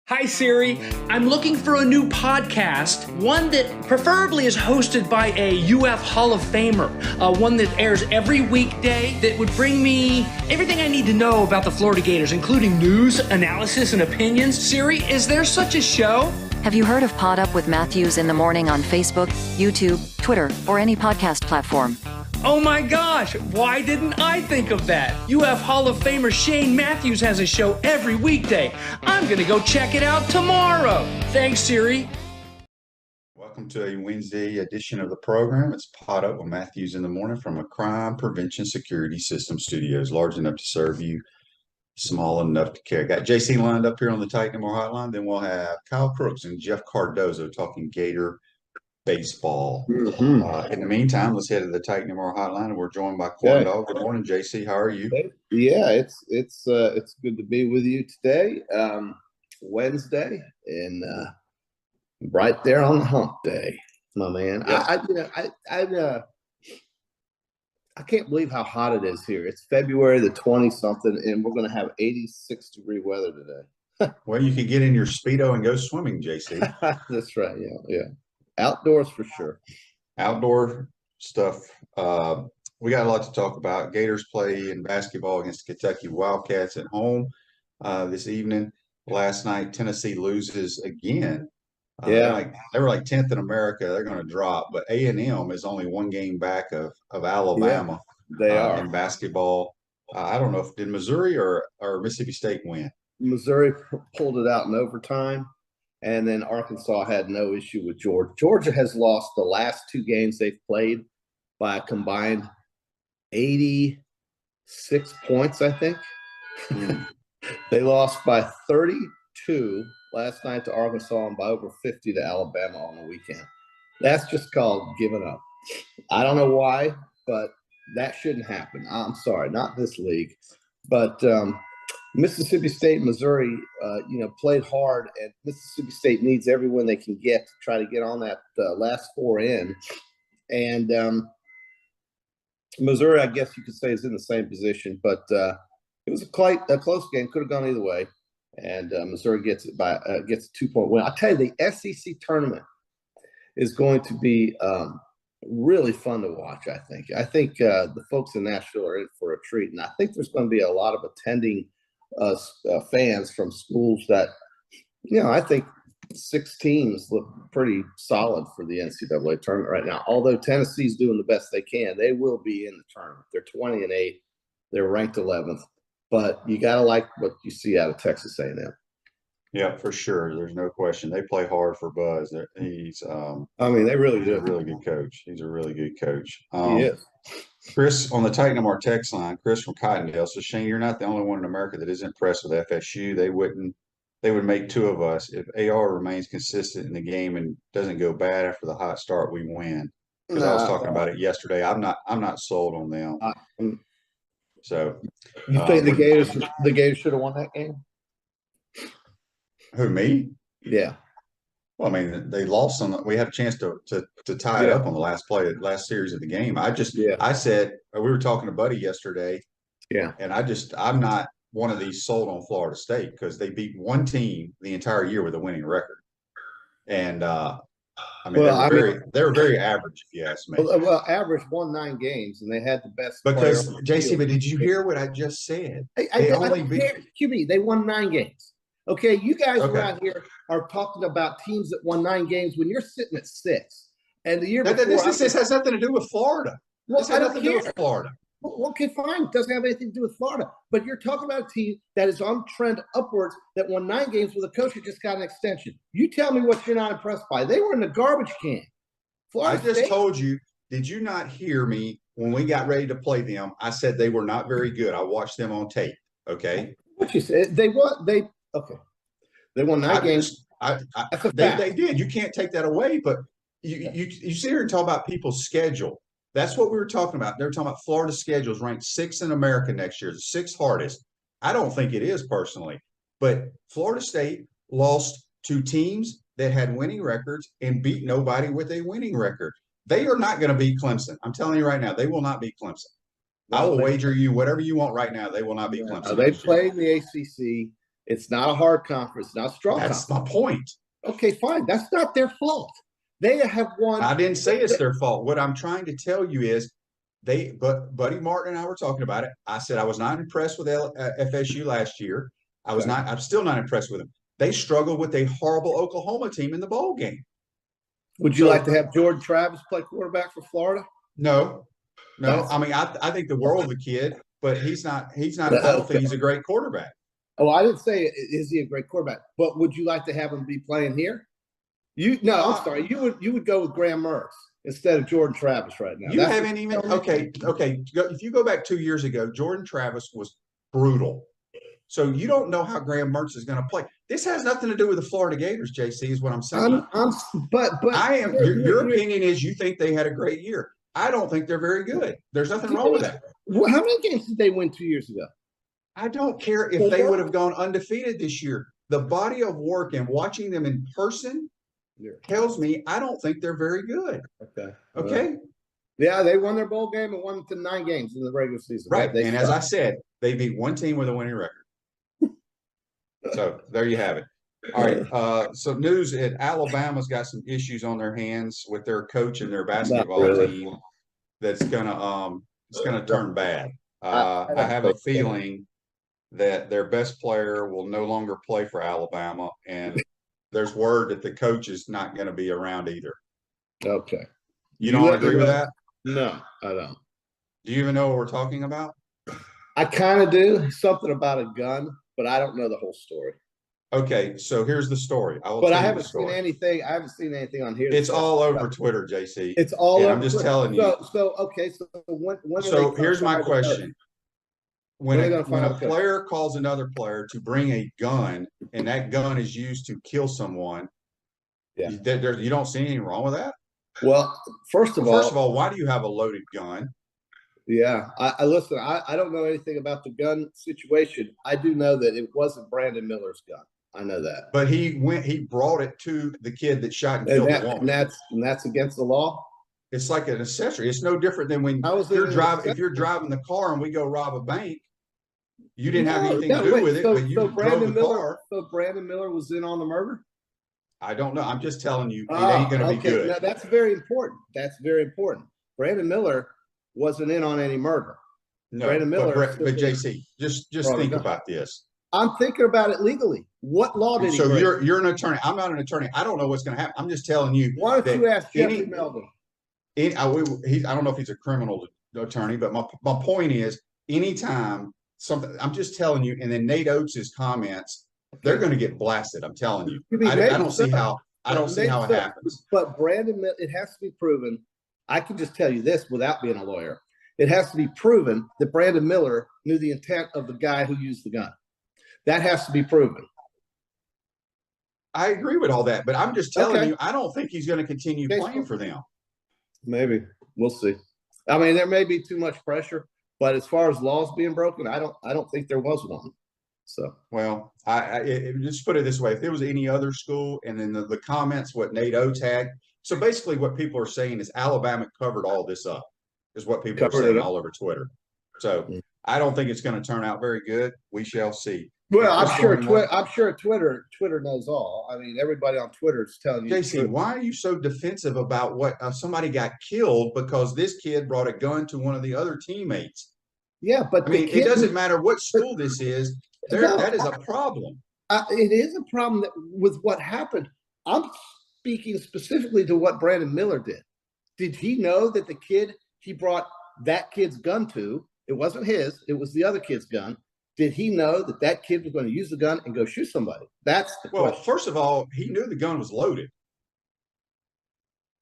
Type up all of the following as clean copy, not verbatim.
Hi Siri, I'm looking for a new podcast, one that preferably is hosted by a UF Hall of Famer, one that airs every weekday that would bring me everything I need to know about the Florida Gators, including news, analysis, and opinions. Siri, is there such a show? Have you heard of Podup with Matthews in the morning on Facebook, YouTube, Twitter, or any podcast platform? Oh my gosh, why didn't I think of that? UF Hall of Famer Shane Matthews has a show every weekday. I'm going to go check it out tomorrow. Thanks, Siri. Welcome to a Wednesday edition of the program. It's Podup with Matthews in the morning from a crime prevention security system studios, large enough to serve you, small enough to care. Got JC lined up here on the Titan More Hotline. Then we'll have Kyle Crooks and Jeff Cardozo talking Gator baseball. In the meantime, let's head to the Titan More Hotline, and we're joined by Corn Dog. Good morning, JC. How are you? Yeah, it's good to be with you today, Wednesday, and right there on the hump day, my man. Yeah. I can't believe how hot it is here. It's February the 20-something, and we're going to have 86-degree weather today. Well, you could get in your Speedo and go swimming, JC. That's right. Yeah. Outdoors for sure. Outdoor stuff. We got a lot to talk about. Gators play in basketball against the Kentucky Wildcats at home this evening. Last night, Tennessee loses again. They were like 10th in America. They're going to drop, but A&M is only one game back of Alabama. They are in basketball. I don't know if did Missouri or Mississippi State win. Missouri pulled it out in overtime. And then Arkansas had no issue with Georgia. Georgia has lost the last two games they've played by a combined 86 points, I think. They lost by 32 last night to Arkansas and by over 50 to Alabama on the weekend. That's just called giving up. I don't know why, but that shouldn't happen. I'm sorry, not this league. But Mississippi State and Missouri, played hard, and Mississippi State needs every win they can get to try to get on that last four in. And Missouri, I guess you could say, is in the same position, but it was a close game. Could have gone either way. And Missouri gets it by gets a 2-point win. I'll tell you, the SEC tournament is going to be really fun to watch. I think the folks in Nashville are in for a treat, and I think there's going to be a lot of attending fans from schools that, I think 6 teams look pretty solid for the NCAA tournament right now. Although Tennessee's doing the best they can, they will be in the tournament. They're 20-8. They're ranked 11th, but you got to like what you see out of Texas A&M. Yeah, for sure. There's no question. They play hard for Buzz. He's they really do. He's a really good coach. He's a really good coach. He is. Chris on the Titan of our text line, Chris from Cottondale. So Shane, you're not the only one in America that is impressed with FSU. They would make 2 of us. If AR remains consistent in the game and doesn't go bad after the hot start, we win. Because I was talking about it yesterday. I'm not sold on them. So you think the Gators should have won that game? Who, me? Yeah. Well, I mean, they lost on. We had a chance to tie it up on the last series of the game. I said we were talking to Buddy yesterday. Yeah. And I'm not one of these sold on Florida State because they beat one team the entire year with a winning record, and they were very average, if you ask me. Well, average won 9 games, and they had the best. Because JC, but did you hear what I just said? QB, they won 9 games. Okay, you guys around here are talking about teams that won 9 games when you're sitting at 6. And the year before, this has nothing to do with Florida. Well, this has nothing to do with Florida. Well, okay, fine. It doesn't have anything to do with Florida. But you're talking about a team that is on trend upwards that won 9 games with a coach who just got an extension. You tell me what you're not impressed by. They were in the garbage can. Florida State told you. Did you not hear me when we got ready to play them? I said they were not very good. I watched them on tape. Okay. What you said? Okay. They won 9 games. They did. You can't take that away. But you sit here and talk about people's schedule. That's what we were talking about. They were talking about Florida's schedule is ranked 6th in America next year, the 6th hardest. I don't think it is personally. But Florida State lost to teams that had winning records and beat nobody with a winning record. They are not going to beat Clemson. I'm telling you right now, they will not beat Clemson. I will wager you whatever you want right now. They will not beat Clemson. They played in the ACC. It's not a hard conference, not a strong That's conference. my point. Okay, fine. That's not their fault. They have won. I didn't say it's their fault. What I'm trying to tell you is but Buddy Martin and I were talking about it. I said I was not impressed with FSU last year. I'm still not impressed with them. They struggled with a horrible Oklahoma team in the bowl game. Would you like to have Jordan Travis play quarterback for Florida? No. I mean, I think the world of the kid, but he's not. I don't think he's a great quarterback. Oh, I didn't say is he a great quarterback, but would you like to have him be playing here? I'm sorry. You would go with Graham Mertz instead of Jordan Travis right now. You haven't even okay. If you go back 2 years ago, Jordan Travis was brutal. So you don't know how Graham Mertz is going to play. This has nothing to do with the Florida Gators, JC, is what I'm saying. But I am. Your opinion is you think they had a great year. I don't think they're very good. There's nothing wrong with that. Well, how many games did they win 2 years ago? I don't care if they would have gone undefeated this year. The body of work and watching them in person tells me I don't think they're very good. Okay. Yeah, they won their bowl game and won to 9 games in the regular season. Right. And as I said, they beat one team with a winning record. So there you have it. All right. So news at Alabama's got some issues on their hands with their coach and their basketball team. That's gonna turn bad. I have a feeling that their best player will no longer play for Alabama, and there's word that the coach is not going to be around either. Okay. You don't agree with that? No, I don't. Do you even know what we're talking about? I kind of do. Something about a gun, but I don't know the whole story. Okay, so here's the story. I haven't seen anything. I haven't seen anything on here. It's all over Twitter, JC. It's all over. I'm just telling you. So here's my question. When a player calls another player to bring a gun and that gun is used to kill someone, you don't see anything wrong with that? Well, first of all, why do you have a loaded gun? Yeah, I listen. I don't know anything about the gun situation. I do know that it wasn't Brandon Miller's gun. I know that. But he brought it to the kid that shot and killed the woman. And that's against the law. It's like an accessory. It's no different than when if you're driving the car and we go rob a bank. You didn't have anything to do with it, but you drove the car. So Brandon Miller was in on the murder? I don't know. I'm just telling you, it ain't going to be good. Now, that's very important. That's very important. Brandon Miller wasn't in on any murder. No, Brandon Miller. But JC, just think about this. I'm thinking about it legally. What law did he break? So you're an attorney. I'm not an attorney. I don't know what's going to happen. I'm just telling you. Why don't you ask Jeffrey Melvin? I don't know if he's a criminal attorney, but my point is, anytime something, I'm just telling you. And then Nate Oates' comments, they're going to get blasted. I'm telling you. I don't see how it happens. But Brandon, it has to be proven. I can just tell you this without being a lawyer. It has to be proven that Brandon Miller knew the intent of the guy who used the gun. That has to be proven. I agree with all that, but I'm just telling you, I don't think he's going to continue playing for them. Maybe. We'll see. I mean, there may be too much pressure, but as far as laws being broken, I don't think there was one. So, well, I just put it this way: if there was any other school, and then the comments, what Nate Oates had. So basically, what people are saying is Alabama covered all this up, is what people are saying all over Twitter. So I don't think it's going to turn out very good. We shall see. Well, I'm sure Twitter knows all. I mean, everybody on Twitter is telling you. JC, why are you so defensive about what somebody got killed because this kid brought a gun to one of the other teammates? Yeah, but I mean, it doesn't matter what school this is. That is a problem. It is a problem with what happened. I'm speaking specifically to what Brandon Miller did. Did he know that the kid he brought that kid's gun to, it wasn't his, it was the other kid's gun. Did he know that that kid was going to use the gun and go shoot somebody? That's the question. Well, first of all, he knew the gun was loaded.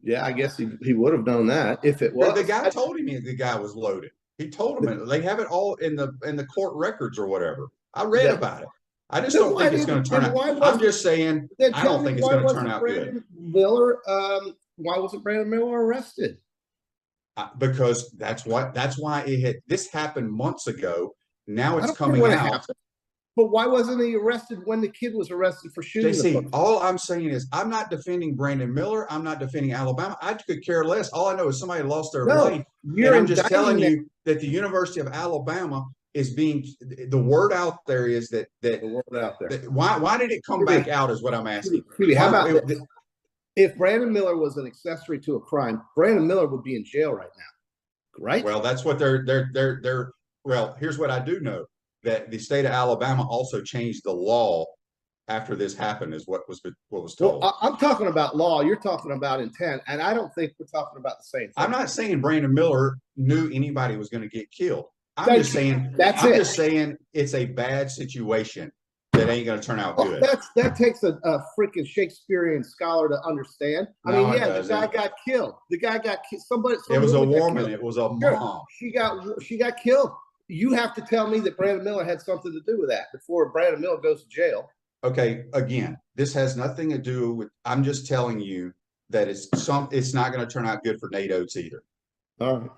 Yeah, I guess he would have known that if it was. The guy told him the guy was loaded. He told him they have it all in the court records or whatever. I read about it. I just don't think it's going to turn out. I'm just saying I don't think it's going to turn out good. Why wasn't Brandon Miller arrested? Because that's why this happened months ago. Now it's coming out. But why wasn't he arrested when the kid was arrested for shooting? JC, all I'm saying is I'm not defending Brandon Miller. I'm not defending Alabama. I could care less. All I know is somebody lost their life. And I'm just telling you that the University of Alabama is being, the word out there is that The word out there. why did it come back out is what I'm asking. How about this? If Brandon Miller was an accessory to a crime, Brandon Miller would be in jail right now, right? Well, that's what they're. Well, here's what I do know, that the state of Alabama also changed the law after this happened, is what was told. Well, I'm talking about law. You're talking about intent, and I don't think we're talking about the same thing. I'm not saying Brandon Miller knew anybody was going to get killed. I'm just saying it's a bad situation that ain't going to turn out good. That takes a freaking Shakespearean scholar to understand. I mean, the guy got killed. The guy got killed. Somebody it was a woman. It was a mom. She got killed. You have to tell me that Brandon Miller had something to do with that before Brandon Miller goes to jail. Okay, again, this has nothing to do with. I'm just telling you that it's not going to turn out good for Nate Oates either. All right.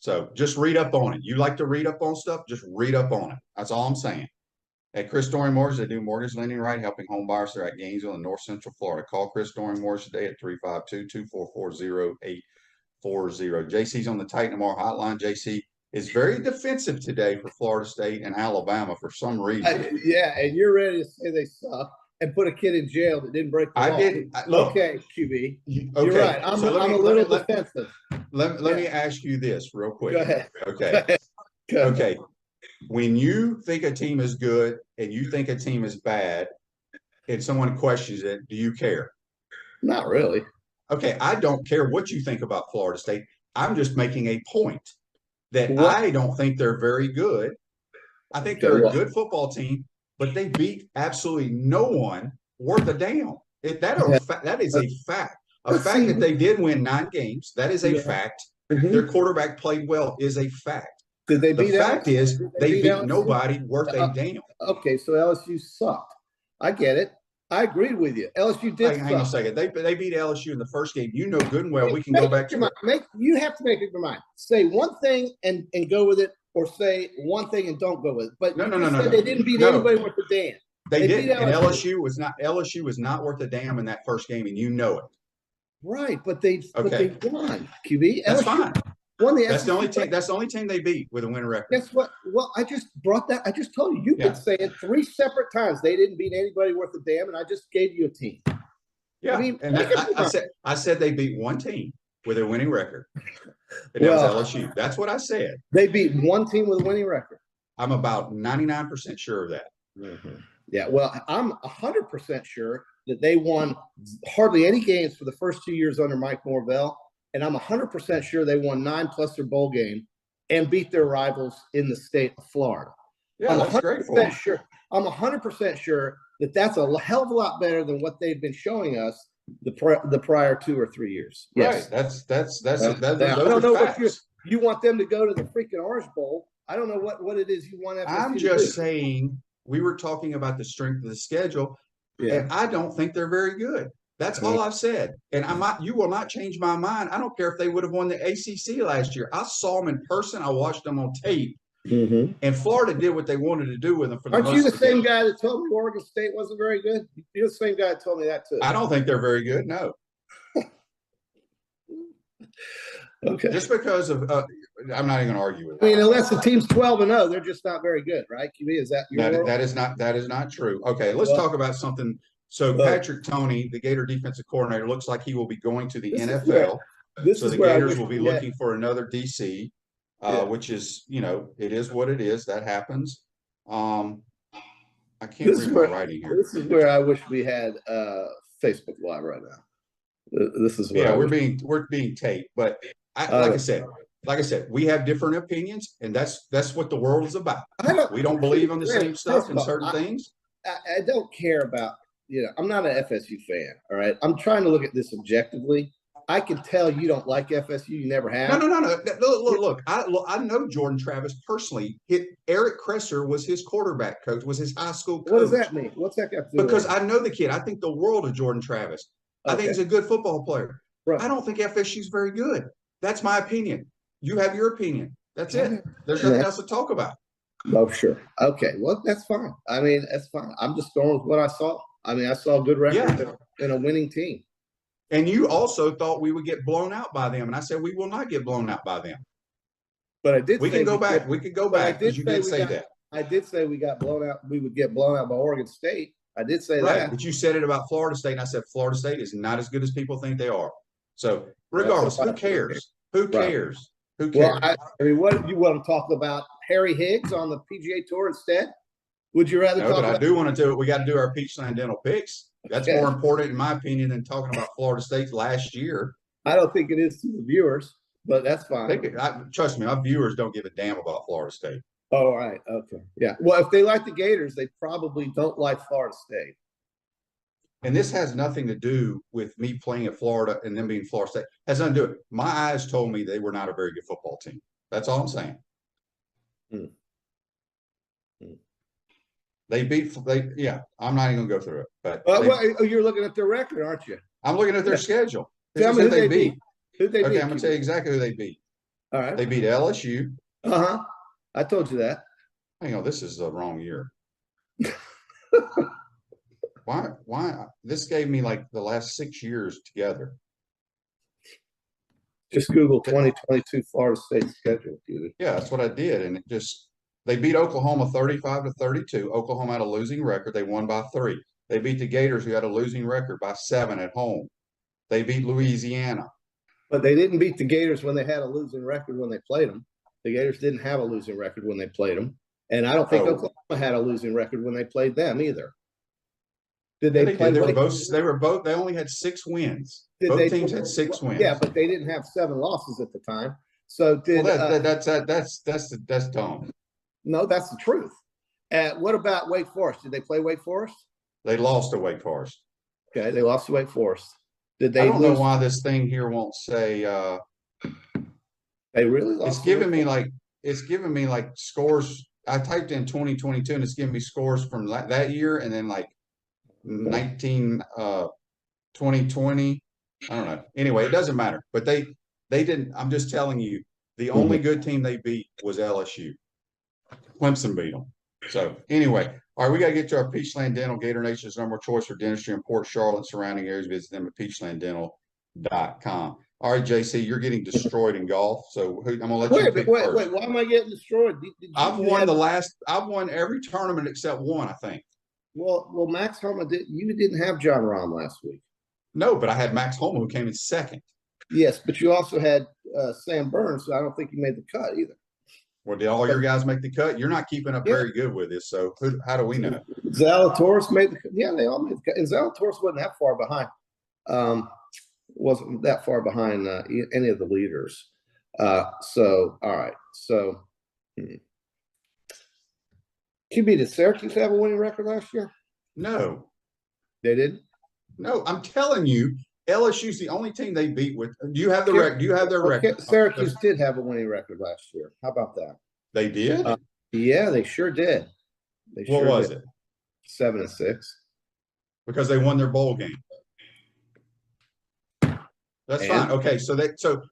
So just read up on it. You like to read up on stuff? Just read up on it. That's all I'm saying. At Chris Doring Mortgage, they do mortgage lending right, helping home buyers throughout Gainesville and North Central Florida. Call Chris Doring Mortgage today at 352-244-0840. JC's on the Titan tomorrow hotline. JC is very defensive today for Florida State and Alabama for some reason. Yeah, and you're ready to say they suck and put a kid in jail that didn't break the law. I didn't. Look, okay, QB. Okay, you're right. I'm a little defensive. Let me ask you this real quick. Go ahead. Okay. Go ahead. Okay. When you think a team is good and you think a team is bad and someone questions it, do you care? Not really. Okay, I don't care what you think about Florida State. I'm just making a point that I don't think they're very good. I think they're a good football team, but they beat absolutely no one worth a damn. That is a fact. A fact that they did win 9 games, that is a fact. Their quarterback played well is a fact. Did they beat the fact is they beat nobody worth a damn. Okay, so LSU sucked. I get it. I agreed with you. LSU did. Hang on a second. They beat LSU in the first game. You know good and well we can go back to it. You have to make up your mind. Say one thing and go with it, or say one thing and don't go with it. But no. They didn't beat anybody worth a damn. They didn't. And LSU was not worth a damn in that first game, and you know it. Right, but they won. QB. That's LSU fine. Won the that's the only team. That's the only team they beat with a winning record. Guess what? Well, I just brought that. I just told you. You've been saying 3 separate times they didn't beat anybody worth a damn, and I just gave you a team. Yeah, I mean, and I said they beat one team with a winning record, and that was LSU. That's what I said. They beat one team with a winning record. I'm about 99% sure of that. Mm-hmm. Yeah, well, I'm 100% sure that they won hardly any games for the first 2 years under Mike Norvell. And I'm 100% sure they won 9 plus their bowl game and beat their rivals in the state of Florida. Yeah, that's great for them. I'm 100% sure that that's a hell of a lot better than what they've been showing us the prior 2 or 3 years. Yes. Right. That's I don't know what you want them to go to the freaking Orange Bowl. I don't know what it is you want. I'm just saying we were talking about the strength of the schedule, and I don't think they're very good. That's all I've said. And you will not change my mind. I don't care if they would have won the ACC last year. I saw them in person. I watched them on tape. Mm-hmm. And Florida did what they wanted to do with them. Aren't you the same guy that told me Oregon State wasn't very good? You're the same guy that told me that too. I don't think they're very good, no. Okay. Just because of I'm not even going to argue with that. I mean, unless the team's 12-0, they're just not very good, right? QB, is that your that is not true. Okay, let's talk about something. So Patrick Toney, the Gator defensive coordinator, looks like he will be going to the NFL. So the Gators will be looking for another DC, which is, it is what it is. That happens. I can't read my writing here. This is where I wish we had Facebook Live right now. This is where we're being taped, but like I said, we have different opinions, and that's what the world is about. We don't believe on the same stuff in certain things. I don't care about. I'm not an FSU fan, all right? I'm trying to look at this objectively. I can tell you don't like FSU. You never have. No. Look. I know Jordan Travis personally. Eric Kresser was his quarterback coach, was his high school coach. What does that mean? What's that got to do Because I know the kid. I think the world of Jordan Travis. Okay. I think he's a good football player. Right. I don't think FSU's very good. That's my opinion. You have your opinion. That's it. There's nothing else to talk about. Oh, sure. Okay. Well, that's fine. I mean, that's fine. I'm just going with what I saw. I mean, I saw a good record in a winning team. And you also thought we would get blown out by them. And I said, we will not get blown out by them. But I did. We can go back. We could go back because you did say that. I did say we got blown out. We would get blown out by Oregon State. I did say Right, that. but you said it about Florida State, and I said Florida State is not as good as people think they are. So regardless, who cares? Who cares? Who cares? Well, I mean, what you want to talk about? Harry Higgs on the PGA Tour instead? Would you rather talk about? I do want to do it. We got to do our Peachland Dental picks. That's more important, in my opinion, than talking about Florida State's last year. I don't think it is to the viewers, but that's fine. Trust me, our viewers don't give a damn about Florida State. Oh, all right. Okay. Yeah. Well, if they like the Gators, they probably don't like Florida State. And this has nothing to do with me playing at Florida and them being Florida State. It has nothing to do with it. My eyes told me they were not a very good football team. That's all I'm saying. They beat. I'm not even gonna go through it. But you're looking at their record, aren't you? I'm looking at their schedule. Tell me who they beat. Who they beat? I'm gonna tell you exactly who they beat. All right. They beat LSU. I told you that. Hang on, this is the wrong year. Why? This gave me like the last 6 years together. Just Google 2022 Florida State schedule, dude. Yeah, that's what I did, and they beat Oklahoma 35-32. Oklahoma had a losing record. They won by 3. They beat the Gators, who had a losing record, by 7 at home. They beat Louisiana. But they didn't beat the Gators when they had a losing record when they played them. The Gators didn't have a losing record when they played them. And I don't think Oklahoma had a losing record when they played them either. Did they play? They only had 6 wins. Both teams had 6 wins. Yeah, but they didn't have 7 losses at the time. So that's dumb. No, that's the truth. What about Wake Forest? Did they play Wake Forest? They lost to Wake Forest. Okay, they lost to Wake Forest. Did they? I don't know why this thing here won't say. They really lost. It's giving me like scores. I typed in 2022, and it's giving me scores from that year, and then like 2020. I don't know. Anyway, it doesn't matter. But they didn't. I'm just telling you, the only good team they beat was LSU. Clemson beat them. So anyway, all right, we got to get to our Peachland Dental, Gator Nation's number one choice for dentistry in Port Charlotte and surrounding areas. Visit them at peachlanddental.com. All right, JC, you're getting destroyed in golf. So I'm gonna let you pick first. Wait, why am I getting destroyed? I've won every tournament except one, I think. Well, Max Homa you didn't have John Rahm last week. No, but I had Max Homa, who came in second. Yes, but you also had Sam Burns, so I don't think you made the cut either. Well, did all your guys make the cut? You're not keeping up very good with this, so how do we know? Zalatoris made the cut. Yeah, they all made the cut. And Zalatoris wasn't that far behind. Wasn't that far behind any of the leaders. So, all right. So, QB, did Syracuse have a winning record last year? No. They didn't? No, I'm telling you, LSU's the only team they beat with. Do you have the record? Do you have their record? Syracuse did have a winning record last year. How about that? They did? Yeah, they sure did. What was it? 7-6. Because they won their bowl game. That's fine. Okay, so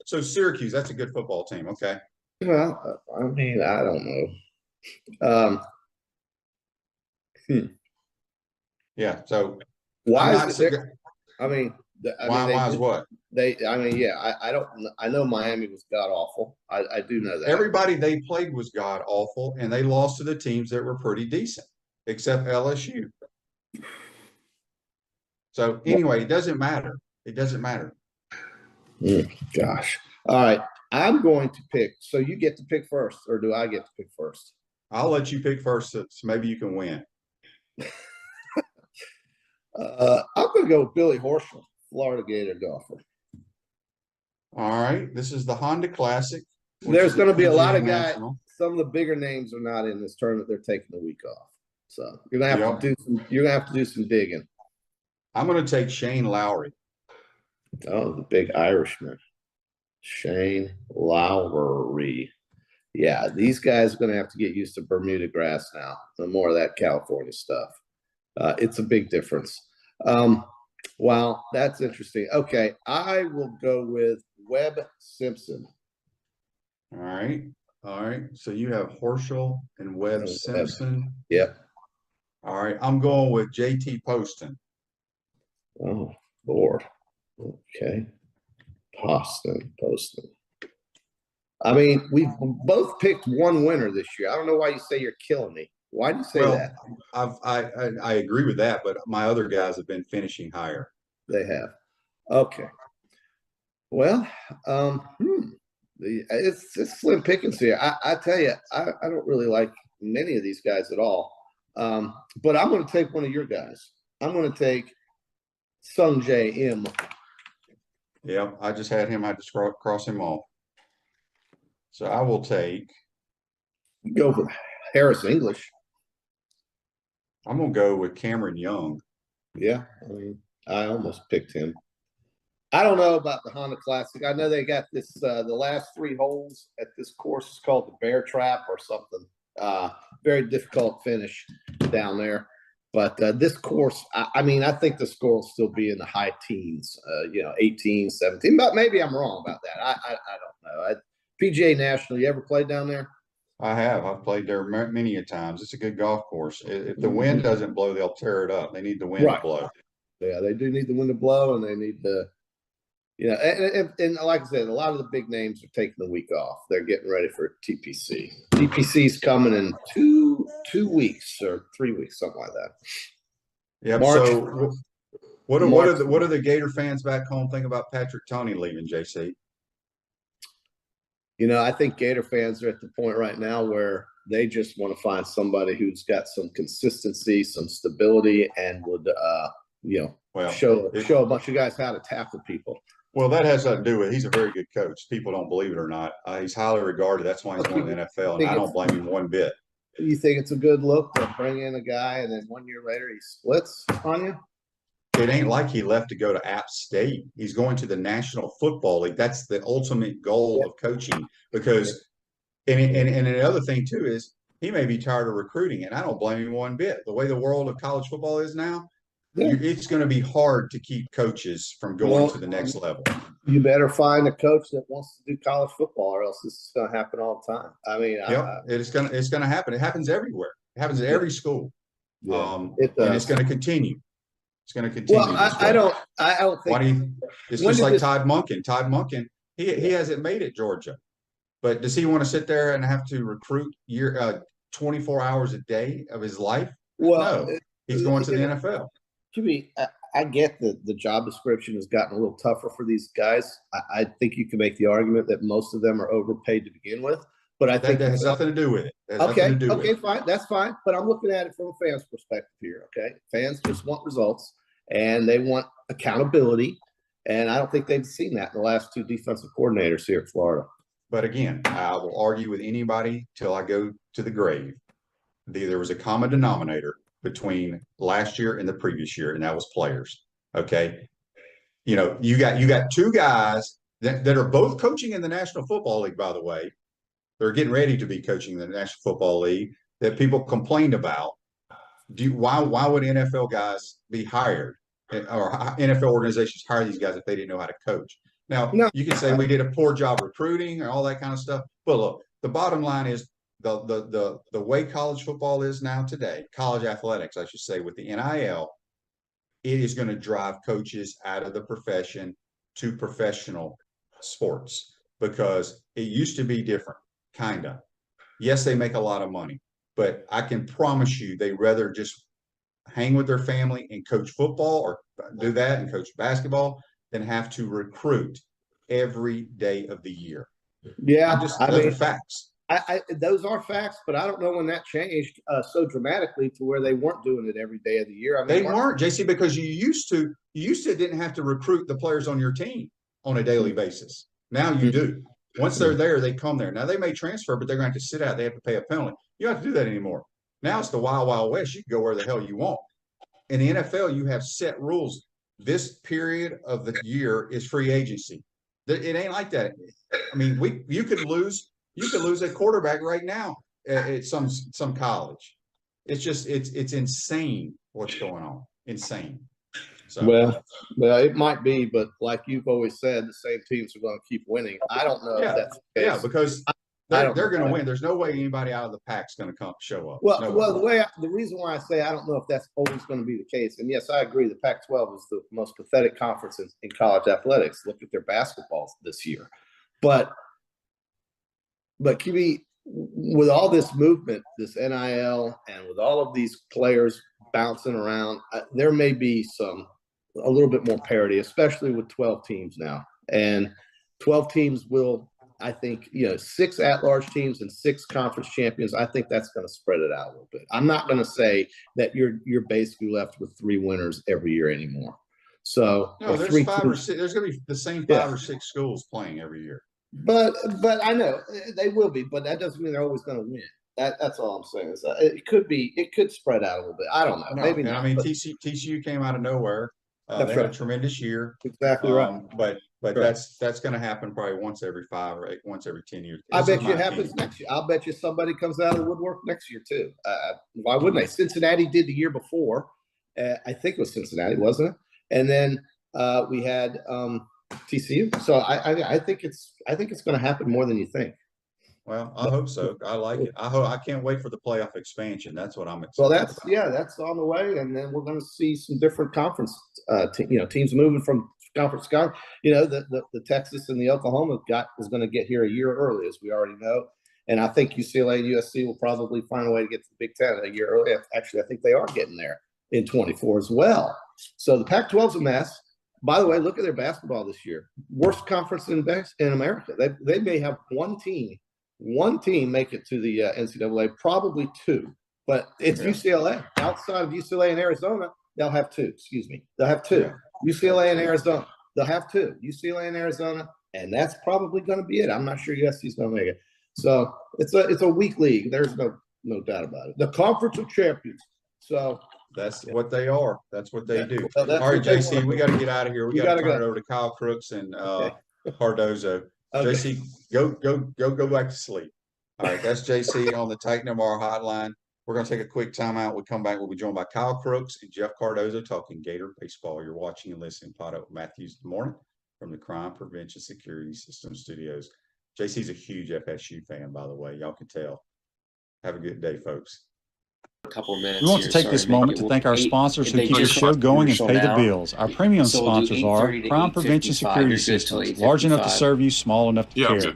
Syracuse, that's a good football team. Okay. Well, I mean, I don't know. Yeah. So why is it? I mean, why is what? I know Miami was god awful. I do know that. Everybody they played was god awful, and they lost to the teams that were pretty decent, except LSU. So anyway, it doesn't matter. It doesn't matter. Gosh. All right. I'm going to pick. So you get to pick first, or do I get to pick first? I'll let you pick first, so maybe you can win. I'm going to go with Billy Horschel, Florida Gator golfer. All right. This is the Honda Classic. There's going to be a lot of guys. Some of the bigger names are not in this tournament. They're taking the week off. So you're going to have to do some digging. I'm going to take Shane Lowry. Oh, the big Irishman. Shane Lowry. Yeah, these guys are going to have to get used to Bermuda grass now. No more of that California stuff. It's a big difference. Wow, that's interesting. Okay, I will go with Webb Simpson. All right. So you have Horschel and Webb Simpson. Yep. All right. I'm going with JT Poston. Oh, Lord. Okay. Poston. I mean, we've both picked one winner this year. I don't know why you say you're killing me. Why do you say that? I agree with that, but my other guys have been finishing higher. They have. Okay. Well, it's slim pickings here. I tell you, I don't really like many of these guys at all. But I'm going to take one of your guys. I'm going to take Sung J M. Yeah, I just had him. I just cross him off. So I will take. Go for Harris English. I'm going to go with Cameron Young. Yeah, I mean, I almost picked him. I don't know about the Honda Classic. I know they got this, the last 3 holes at this course is called the Bear Trap or something. Very difficult finish down there. But this course, I mean, I think the score will still be in the high teens, 18, 17. But maybe I'm wrong about that. I don't know. PGA National, you ever played down there? I have. I've played there many a times. It's a good golf course. If the wind doesn't blow, they'll tear it up. They need the wind to blow. Yeah, they do need the wind to blow, and they need the and like I said, a lot of the big names are taking the week off. They're getting ready for TPC. TPC's coming in two weeks or 3 weeks, something like that. Yeah. So what are the Gator fans back home think about Patrick Toney leaving, JC? I think Gator fans are at the point right now where they just want to find somebody who's got some consistency, some stability, and would show a bunch of guys how to tackle people. Well, that has something to do with he's a very good coach. People don't believe it or not. He's highly regarded. That's why he's going to the NFL, and I don't blame him one bit. You think it's a good look to bring in a guy and then 1 year later he splits on you? It ain't like he left to go to App State. He's going to the National Football League. That's the ultimate goal of coaching because and another thing too is he may be tired of recruiting, and I don't blame him one bit. The way the world of college football is now, it's going to be hard to keep coaches from going to the next level. You better find a coach that wants to do college football, or else this is going to happen all the time. I mean, it's going to happen. It happens everywhere. It happens at every school. Yeah, and it's going to continue. It's going to continue. Well, I don't think. It's just like Todd Monken. Todd Monken, he hasn't made it Georgia, but does he want to sit there and have to recruit 24 hours a day of his life? Well, no, he's going to the NFL. Jimmy, I get that the job description has gotten a little tougher for these guys. I think you can make the argument that most of them are overpaid to begin with. But I think that has nothing to do with it. Okay, fine. That's fine. But I'm looking at it from a fan's perspective here, okay? Fans just want results, and they want accountability. And I don't think they've seen that in the last 2 defensive coordinators here at Florida. But again, I will argue with anybody till I go to the grave. There was a common denominator between last year and the previous year, and that was players. Okay. You got 2 guys that are both coaching in the National Football League, by the way. They're getting ready to be coaching in the National Football League that people complained about. Why would NFL guys be hired, or NFL organizations hire these guys if they didn't know how to coach? Now, you can say we did a poor job recruiting and all that kind of stuff. But look, the bottom line is the way college football is now today, college athletics, I should say, with the NIL, it is going to drive coaches out of the profession to professional sports because it used to be different, kind of. Yes, they make a lot of money, but I can promise you they'd rather just hang with their family and coach football or do that and coach basketball than have to recruit every day of the year. Yeah, those are facts. Those are facts, but I don't know when that changed so dramatically to where they weren't doing it every day of the year. I mean, they weren't, JC, because you used to didn't have to recruit the players on your team on a daily basis. Now you do. Once they're there, they come there. Now they may transfer, but they're going to have to sit out. They have to pay a penalty. You don't have to do that anymore. Now it's the wild, wild west. You can go where the hell you want. In the NFL, you have set rules. This period of the year is free agency. It ain't like that. I mean, you could lose a quarterback right now at some college. It's just it's insane what's going on. Insane. So, well, it might be, but like you've always said, the same teams are going to keep winning. I don't know if that's the case. Yeah, because they're going to win. There's no way anybody out of the pack's going to come show up. Well, the reason why I say I don't know if that's always going to be the case, and yes, I agree, the Pac-12 is the most pathetic conference in college athletics. Look at their basketball this year. But but QB, with all this movement, this NIL, and with all of these players bouncing around, there may be a little bit more parity, especially with 12 teams now. And 12 teams will, I think, 6 at-large teams and 6 conference champions. I think that's going to spread it out a little bit. I'm not going to say that you're basically left with 3 winners every year anymore. So no, there's 5 or 6. There's going to be the same 5 or 6 schools playing every year. But I know they will be, but that doesn't mean they're always going to win. That's all I'm saying. It could spread out a little bit. I don't know. No, maybe not. I mean, TCU came out of nowhere. They had a tremendous year. Exactly right. But Right. that's going to happen probably once every 5 or 8, once every 10 years. I bet you it happens next year. I'll bet you somebody comes out of the woodwork next year too. Why wouldn't they? Cincinnati did the year before. I think it was Cincinnati, wasn't it? And then we had TCU. So I think it's going to happen more than you think. Well, I hope so. I like it. I can't wait for the playoff expansion. That's what I'm excited Well, about. that's on the way, and then we're going to see some different conference, teams moving from conference to conference. The Texas and the Oklahoma is going to get here a year early, as we already know, and I think UCLA and USC will probably find a way to get to the Big Ten a year early. Actually, I think they are getting there in 24 as well. So the Pac-12 is a mess. By the way, look at their basketball this year. Worst conference in America. They may have one team make it to the NCAA, probably 2. But it's UCLA. Outside of UCLA and Arizona, they'll have 2. Excuse me. They'll have 2. Yeah. UCLA and Arizona. They'll have 2. UCLA and Arizona, and that's probably going to be it. I'm not sure USC is going to make it. So it's a weak league. There's no doubt about it. The Conference of Champions. So that's what they are. That's what they do. Well, all right, JC, we got to get out of here. We got to turn it over to Kyle Crooks and Cardozo. Okay. JC, go back to sleep. All right, that's JC on the Titan MR hotline. We're going to take a quick timeout. We come back. We'll be joined by Kyle Crooks and Jeff Cardozo talking Gator baseball. You're watching and listening to Podup with Matthews in the morning from the Crime Prevention Security System Studios. JC's a huge FSU fan, by the way. Y'all can tell. Have a good day, folks. A couple of minutes. We want to take this moment to thank our sponsors who keep the show going and pay the bills. Our premium sponsors are Crime Prevention Security Systems, large enough to serve you, small enough to care.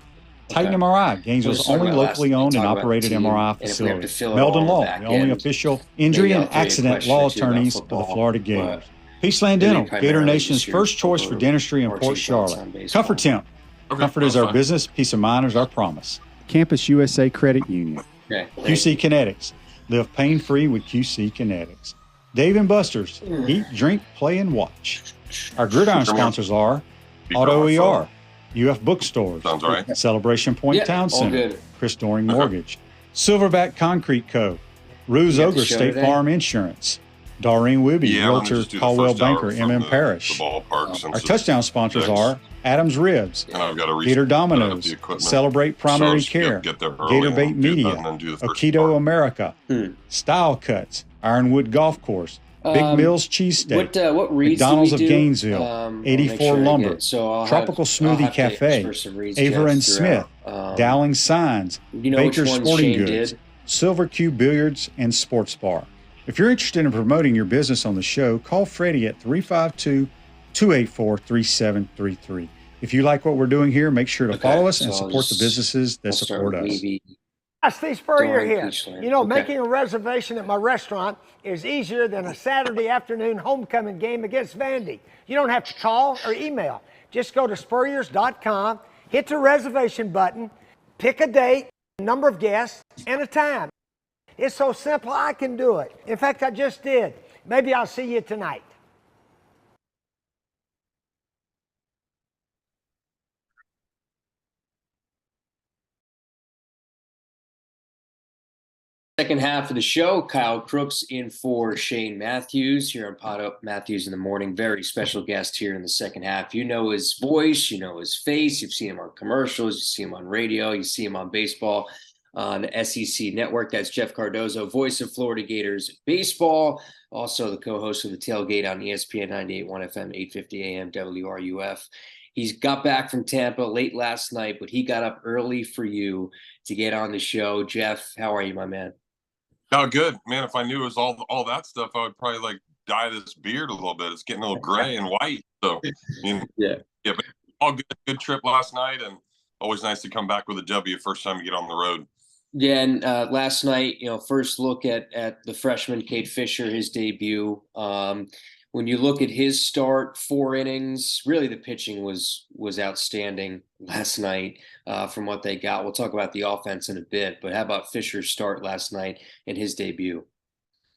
Titan MRI, Gainesville's only locally owned and operated MRI facility. Meldon Law, the only official injury and accident law attorneys of the Florida Gators. Peaceland Dental, Gator Nation's first choice for dentistry in Port Charlotte. Comfort Temp. Comfort is our business, peace of mind is our promise. Campus USA Credit Union. QC Kinetics. Live pain-free with QC Kinetics. Dave & Buster's. Eat, drink, play, and watch. Our gridiron sponsors are Auto ER, UF Bookstores, right. Celebration Point Town Center, Chris Doring Mortgage, Silverback Concrete Co., Ruse Ogre State Farm Insurance, Doreen Wibby, Realtor Caldwell Banker, MM Parish. Our touchdown sponsors are Adams Ribs, Gator Dominoes, Celebrate Primary Care, Gator Bait Media, Aikido America, Style Cuts, Ironwood Golf Course, Big Mills Cheesesteak, McDonald's of Gainesville, 84 Lumber, Tropical Smoothie Cafe, Aver and Smith, Dowling Signs, Baker Sporting Goods, Silver Cube Billiards and Sports Bar. If you're interested in promoting your business on the show, call Freddie at 352-284-3733. If you like what we're doing here, make sure to follow us and support the businesses that support us. Steve Spurrier here. Making a reservation at my restaurant is easier than a Saturday afternoon homecoming game against Vandy. You don't have to call or email. Just go to spurriers.com, hit the reservation button, pick a date, a number of guests, and a time. It's so simple, I can do it. In fact, I just did. Maybe I'll see you tonight. Second half of the show, Kyle Crooks in for Shane Matthews here on Podup Matthews in the morning. Very special guest here in the second half. You know his voice, you know his face. You've seen him on commercials, you see him on radio, you see him on baseball on the SEC Network. That's Jeff Cardozo, voice of Florida Gators baseball. Also the co-host of The Tailgate on ESPN 98.1 FM, 850 AM WRUF. He's got back from Tampa late last night, but he got up early for you to get on the show. Jeff, how are you, my man? Oh, good, man. If I knew it was all that stuff, I would probably dye this beard a little bit. It's getting a little gray and white. So, but all good trip last night, and always nice to come back with a W first time you get on the road. Yeah, and last night, first look at the freshman Cade Fisher, his debut. When you look at his start, 4 innings, really the pitching was outstanding last night from what they got. We'll talk about the offense in a bit, but how about Fisher's start last night and his debut?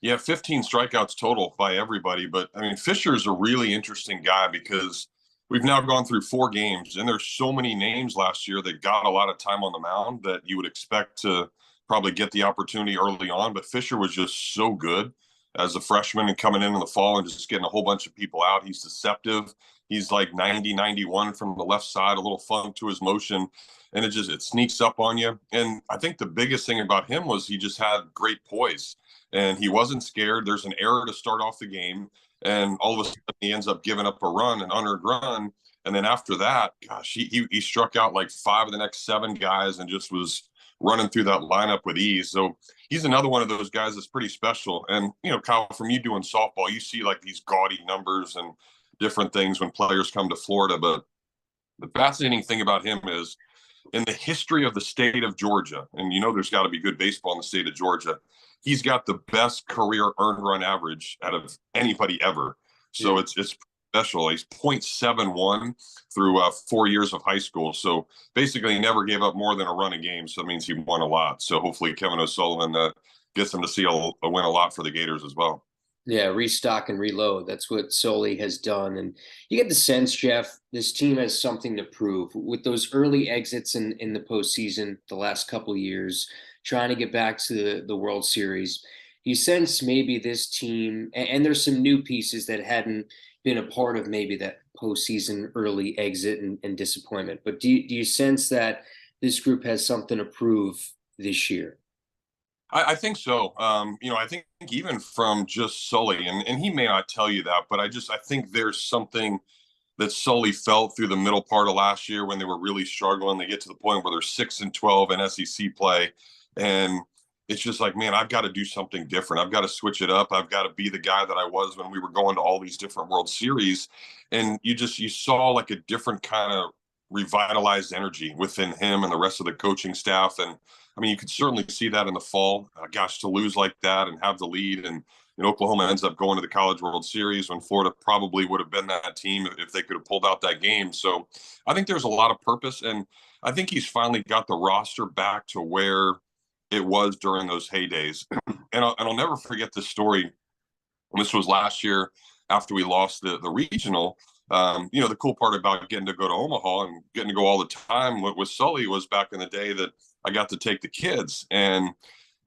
Yeah, 15 strikeouts total by everybody. But I mean, Fisher's a really interesting guy because we've now gone through 4 games, and there's so many names last year that got a lot of time on the mound that you would expect to probably get the opportunity early on. But Fisher was just so good as a freshman and coming in the fall and just getting a whole bunch of people out. He's deceptive. He's like 90, 91 from the left side, a little funk to his motion, and it sneaks up on you. And I think the biggest thing about him was he just had great poise, and he wasn't scared. There's an error to start off the game, and all of a sudden he ends up giving up a run, an unearned run. And then after that, gosh, he struck out like 5 of the next 7 guys and just was running through that lineup with ease. So he's another one of those guys that's pretty special. And, Kyle, from you doing softball, you see like these gaudy numbers and different things when players come to Florida. But the fascinating thing about him is in the history of the state of Georgia, and there's got to be good baseball in the state of Georgia, he's got the best career earned run average out of anybody ever. So yeah. It's special. He's 0.71 through 4 years of high school. So basically he never gave up more than a run a game. So that means he won a lot. So hopefully Kevin O'Sullivan gets him to see a win a lot for the Gators as well. Yeah, restock and reload. That's what Sully has done. And you get the sense, Jeff, this team has something to prove. With those early exits in the postseason the last couple of years, trying to get back to the World Series, you sense maybe this team, and there's some new pieces that hadn't been a part of maybe that postseason early exit and disappointment. But do you sense that this group has something to prove this year? I think so. I think even from just Sully, and he may not tell you that, but I think there's something that Sully felt through the middle part of last year when they were really struggling. They get to the point where they're 6-12 in SEC play, and it's just like, man, I've got to do something different. I've got to switch it up. I've got to be the guy that I was when we were going to all these different World Series. And you saw like a different kind of revitalized energy within him and the rest of the coaching staff. And I mean, you could certainly see that in the fall. Gosh, to lose like that and have the lead, and Oklahoma ends up going to the College World Series when Florida probably would have been that team if they could have pulled out that game. So I think there's a lot of purpose, and I think he's finally got the roster back to where it was during those heydays. And I'll never forget this story. This was last year after we lost the regional. The cool part about getting to go to Omaha and getting to go all the time with Sully was back in the day that I got to take the kids. And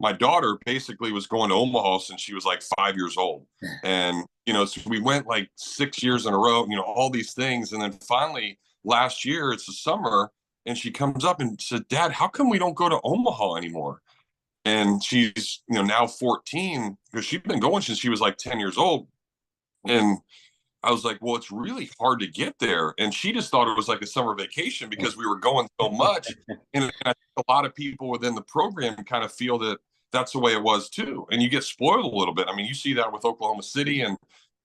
my daughter basically was going to Omaha since she was like 5 years old. And, so we went like 6 years in a row, all these things. And then finally last year, it's the summer, and she comes up and said, "Dad, how come we don't go to Omaha anymore?" And she's, now 14, because she'd been going since she was like 10 years old. And I was like, well, it's really hard to get there. And she just thought it was like a summer vacation because we were going so much. And I think a lot of people within the program kind of feel that that's the way it was too. And you get spoiled a little bit. I mean, you see that with Oklahoma City and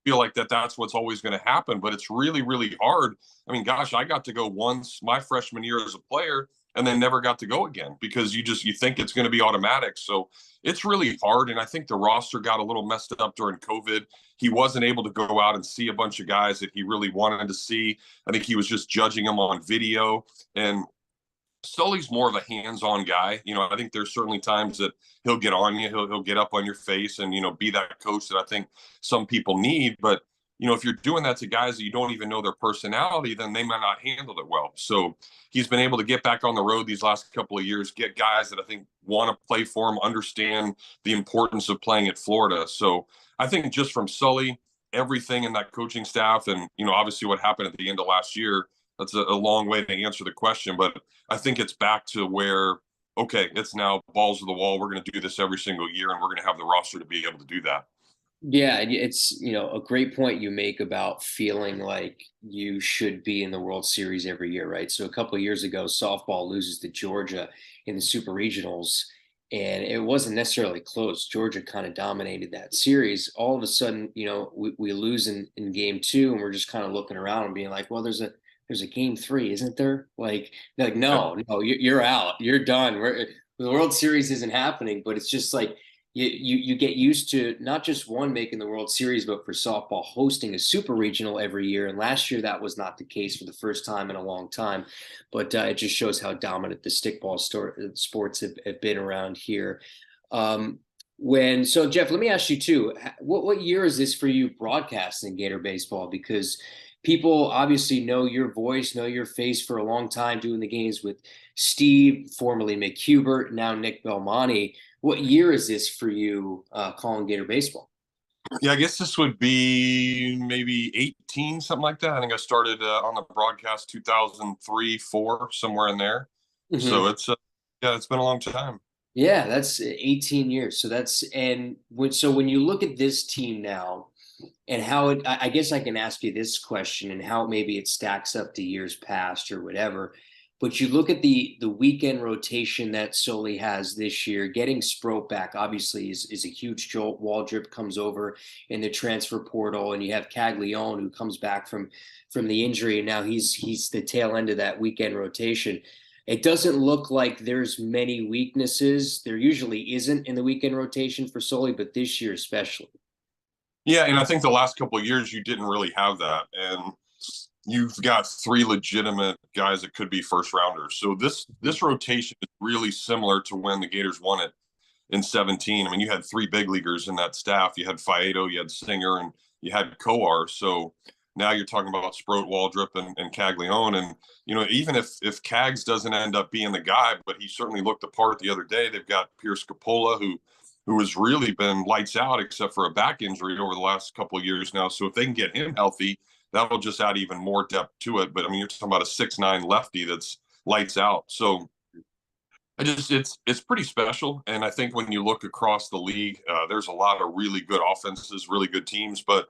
feel like that's what's always going to happen, but it's really, really hard. I mean, gosh, I got to go once my freshman year as a player and then never got to go again because you think it's going to be automatic. So it's really hard. And I think the roster got a little messed up during COVID. He wasn't able to go out and see a bunch of guys that he really wanted to see. I think he was just judging them on video. And Sully's more of a hands-on guy. I think there's certainly times that he'll get on you, he'll get up on your face and, be that coach that I think some people need. But, if you're doing that to guys that you don't even know their personality, then they might not handle it well. So he's been able to get back on the road these last couple of years, get guys that I think want to play for him, understand the importance of playing at Florida. So I think just from Sully, everything in that coaching staff and, obviously what happened at the end of last year, that's a long way to answer the question. But I think it's back to where, okay, it's now balls to the wall. We're going to do this every single year, and we're going to have the roster to be able to do that. Yeah, it's, a great point you make about feeling like you should be in the World Series every year, right? So a couple of years ago, softball loses to Georgia in the Super Regionals, and it wasn't necessarily close. Georgia kind of dominated that series. All of a sudden, we lose in game 2, and we're just kind of looking around and being like, well, there's there's a game 3, isn't there? Like no, you're out. You're done. The World Series isn't happening, but it's just like you get used to not just one making the World Series, but for softball hosting a super regional every year. And last year that was not the case for the first time in a long time. But it just shows how dominant the stickball sports have been around here. So Jeff, let me ask you too, what year is this for you broadcasting Gator baseball? Because people obviously know your voice, know your face for a long time doing the games with Steve, formerly Mick Hubert, now Nick Belmonte. What year is this for you calling Gator baseball? Yeah, I guess this would be maybe 18, something like that. I think I started on the broadcast 2003, 4, somewhere in there. Mm-hmm. So it's been a long time. Yeah, that's 18 years. So when you look at this team now and how I guess I can ask you this question and how maybe it stacks up to years past or whatever. But you look at the weekend rotation that Sully has this year, getting Sproat back obviously is a huge jolt. Waldrip comes over in the transfer portal, and you have Caglione who comes back from the injury, and now he's the tail end of that weekend rotation. It doesn't look like there's many weaknesses. There usually isn't in the weekend rotation for Sully, but this year especially. Yeah, and I think the last couple of years you didn't really have that, and you've got 3 legitimate guys that could be first rounders. So this rotation is really similar to when the Gators won it in 17. I mean, you had 3 big leaguers in that staff. You had Faedo, you had Singer, and you had Coar. So now you're talking about Sproat, Waldrip, and Caglione. And, even if Cags doesn't end up being the guy, but he certainly looked the part the other day. They've got Pierce Capola, who has really been lights out except for a back injury over the last couple of years now. So if they can get him healthy, that'll just add even more depth to it. But I mean, you're talking about a 6'9" lefty that's lights out. So it's pretty special. And I think when you look across the league, there's a lot of really good offenses, really good teams. But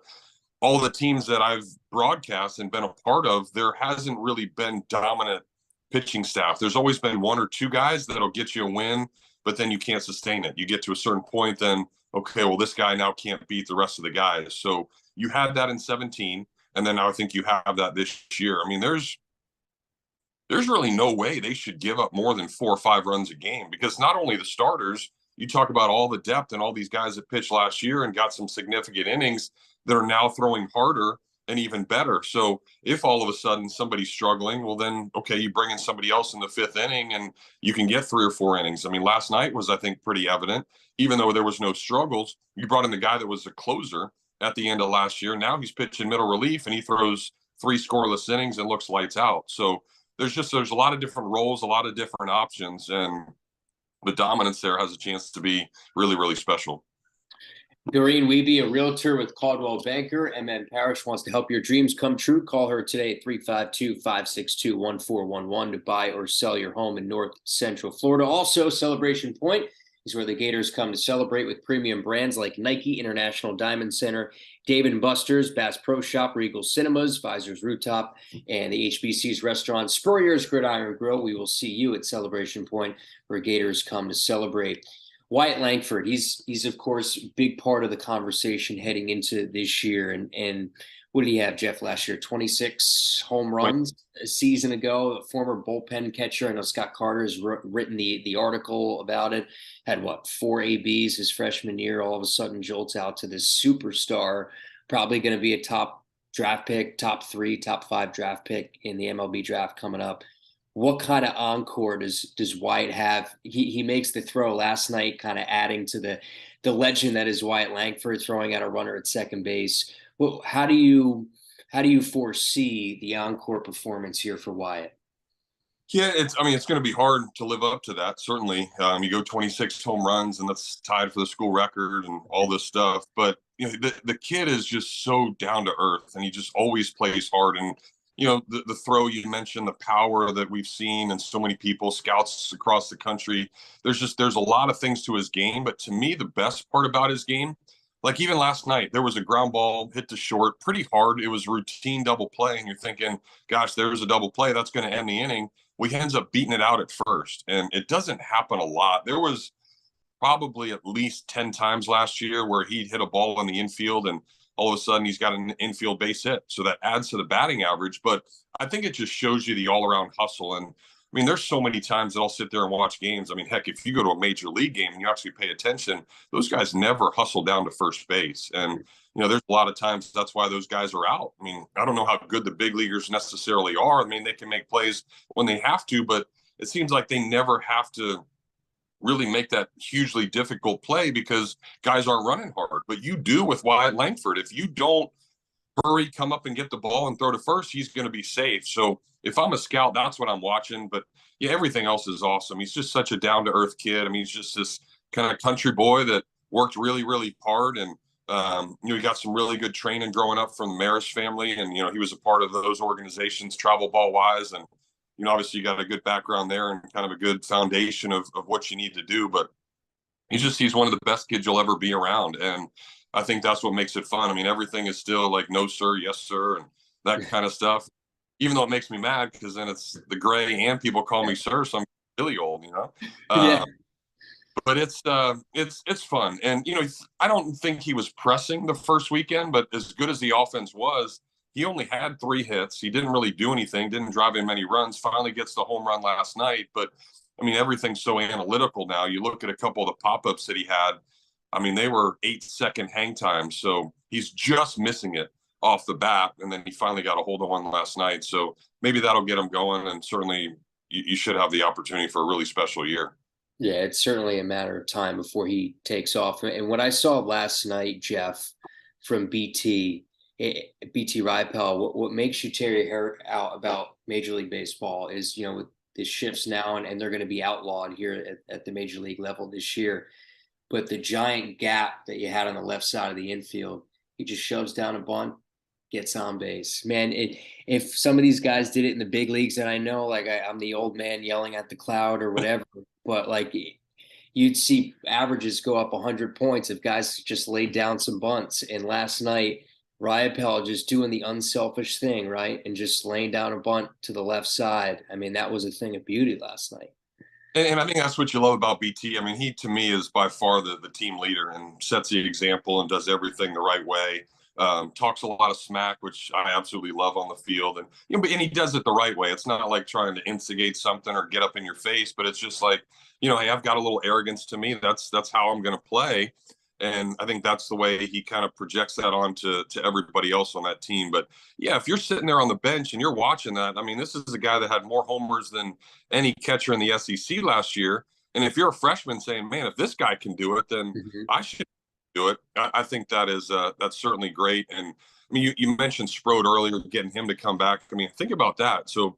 all the teams that I've broadcast and been a part of, there hasn't really been dominant pitching staff. There's always been 1 or 2 guys that'll get you a win, but then you can't sustain it. You get to a certain point, then, okay, well, this guy now can't beat the rest of the guys. So you had that in 17. And then I think you have that this year. I mean, there's really no way they should give up more than 4 or 5 runs a game, because not only the starters, you talk about all the depth and all these guys that pitched last year and got some significant innings that are now throwing harder and even better. So if all of a sudden somebody's struggling, well then, okay, you bring in somebody else in the 5th inning and you can get 3 or 4 innings. I mean, last night was, I think, pretty evident. Even though there was no struggles, you brought in the guy that was a closer at the end of last year. Now he's pitching middle relief and he throws 3 scoreless innings and looks lights out. So there's a lot of different roles, a lot of different options, and the dominance there has a chance to be really, really special. Doreen Weeby, a realtor with Caldwell Banker, MN Parish, wants to help your dreams come true. Call her today at 352-562-1411 to buy or sell your home in North Central Florida. Also, Celebration Point is where the Gators come to celebrate with premium brands like Nike, International Diamond Center, Dave & Buster's, Bass Pro Shop, Regal Cinemas, Pfizer's Rooftop, and the HBC's restaurant, Spurrier's Gridiron Grill. We will see you at Celebration Point, where Gators come to celebrate. Wyatt Langford, he's of course a big part of the conversation heading into this year. And what did he have, Jeff, last year? 26 home runs a season ago. A former bullpen catcher. I know Scott Carter has written the article about it. Had 4 ABs his freshman year. All of a sudden jolts out to this superstar, probably going to be a top draft pick, top 3, top 5 draft pick in the MLB draft coming up. What kind of encore does Wyatt have? He makes the throw last night, kind of adding to the legend that is Wyatt Langford, throwing out a runner at second base. Well, how do you foresee the encore performance here for Wyatt? Yeah, it's going to be hard to live up to that. Certainly, you go 26 home runs, and that's tied for the school record and all this stuff. But the kid is just so down to earth, and he just always plays hard. And the throw you mentioned, the power that we've seen and so many people, scouts across the country, there's a lot of things to his game. But to me, the best part about his game, like even last night, there was a ground ball hit to short pretty hard. It was routine double play. And you're thinking, gosh, there's a double play. That's going to end the inning. Well, he ends up beating it out at first. And it doesn't happen a lot. There was probably at least 10 times last year where he'd hit a ball in the infield and all of a sudden he's got an infield base hit. So that adds to the batting average. But I think it just shows you the all-around hustle. And I mean, there's so many times that I'll sit there and watch games. I mean, heck, if you go to a major league game and you actually pay attention, those guys never hustle down to first base. And, there's a lot of times that's why those guys are out. I mean, I don't know how good the big leaguers necessarily are. I mean, they can make plays when they have to, but it seems like they never have to really make that hugely difficult play because guys aren't running hard. But you do with Wyatt Langford. If you don't hurry, come up and get the ball and throw to first, he's going to be safe. So if I'm a scout, that's what I'm watching. But yeah, everything else is awesome. He's just such a down-to-earth kid. I mean, he's just this kind of country boy that worked really, really hard. And, he got some really good training growing up from the Maris family. And, he was a part of those organizations, travel ball wise. And, obviously you got a good background there and kind of a good foundation of what you need to do. But he's one of the best kids you'll ever be around. And I think that's what makes it fun. I mean, everything is still like, no, sir, yes, sir, and that kind of stuff, even though it makes me mad because then it's the gray and people call me sir. So I'm really old, Yeah. But it's fun. And, I don't think he was pressing the first weekend, but as good as the offense was, he only had 3 hits. He didn't really do anything, didn't drive in many runs, finally gets the home run last night. But, I mean, everything's so analytical now. You look at a couple of the pop-ups that he had. I mean, they were 8-second hang times. So he's just missing it off the bat. And then he finally got a hold of one last night. So maybe that'll get him going. And certainly you should have the opportunity for a really special year. Yeah, it's certainly a matter of time before he takes off. And what I saw last night, Jeff, from BT Rypel, what makes you tear your hair out about Major League Baseball is, with the shifts now, and they're going to be outlawed here at the Major League level this year. But the giant gap that you had on the left side of the infield, he just shoves down a bunt, gets on base. Man, if some of these guys did it in the big leagues, and I know, like, I'm the old man yelling at the cloud or whatever, but like you'd see averages go up 100 points if guys just laid down some bunts. And last night, Ryapel just doing the unselfish thing, right? And just laying down a bunt to the left side. I mean, that was a thing of beauty last night. And I think that's what you love about BT. I mean, he, to me, is by far the team leader and sets the example and does everything the right way. Talks a lot of smack, which I absolutely love on the field. And, and he does it the right way. It's not like trying to instigate something or get up in your face, but it's just like, hey, I've got a little arrogance to me. That's how I'm going to play. And I think that's the way he kind of projects that on to everybody else on that team. But yeah, if you're sitting there on the bench and you're watching that, I mean, this is a guy that had more homers than any catcher in the SEC last year. And if you're a freshman saying, man, if this guy can do it, then I should do it. I think that's certainly great. And I mean, you mentioned Sprode earlier, getting him to come back. I mean, think about that. So,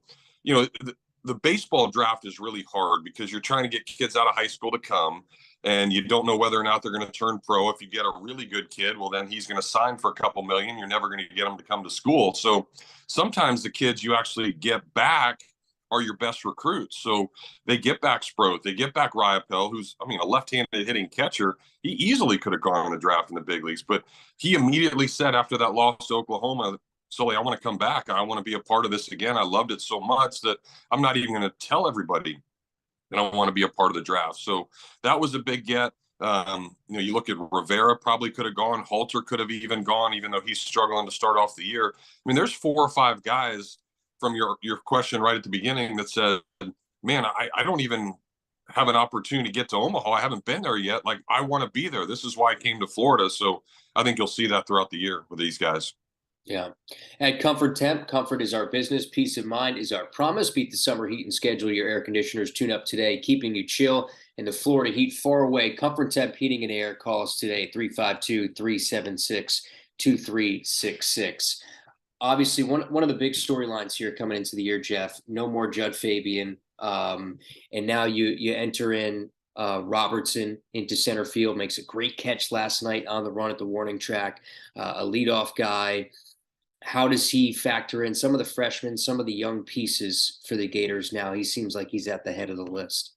the baseball draft is really hard because you're trying to get kids out of high school to come, and you don't know whether or not they're going to turn pro. If you get a really good kid, well, then he's going to sign for a couple million. You're never going to get him to come to school. So sometimes the kids you actually get back are your best recruits. So they get back Sprode, they get back Ryapel, who's, a left-handed hitting catcher. He easily could have gone in the draft in the big leagues, but he immediately said after that loss to Oklahoma, Sully, I want to come back. I want to be a part of this again. I loved it so much that I'm not even going to tell everybody that I want to be a part of the draft. So that was a big get. You look at Rivera, probably could have gone. Halter could have even gone, even though he's struggling to start off the year. I mean, there's 4 or 5 guys from your question right at the beginning that said, man, I don't even have an opportunity to get to Omaha. I haven't been there yet. Like, I want to be there. This is why I came to Florida. So I think you'll see that throughout the year with these guys. Yeah. At Comfort Temp, comfort is our business. Peace of mind is our promise. Beat the summer heat and schedule your air conditioners. Tune up today, keeping you chill in the Florida heat far away. Comfort Temp Heating and Air. Call us today, 352-376-2366. Obviously, one of the big storylines here coming into the year, Jeff, no more Judd Fabian. And now you enter in Robertson into center field, makes a great catch last night on the run at the warning track, a leadoff guy. How does he factor in some of the freshmen, some of the young pieces for the Gators now? He seems like he's at the head of the list.